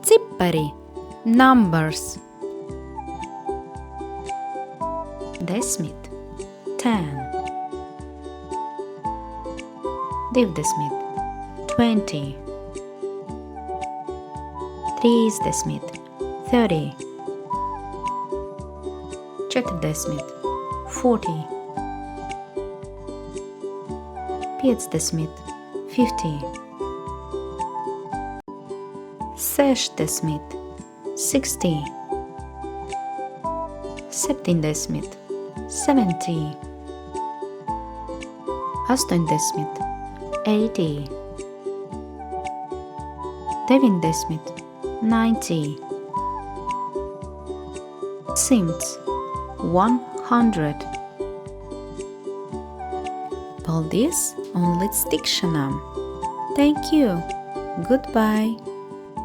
Cipari, numbers. 10, 10. 20, 20. 30, 30. 40, 40. 50, 50. 60, 60. 70, 70. 80, 80. 90, 90. 100. Paldies un līdz tikšanām! Thank you! Goodbye!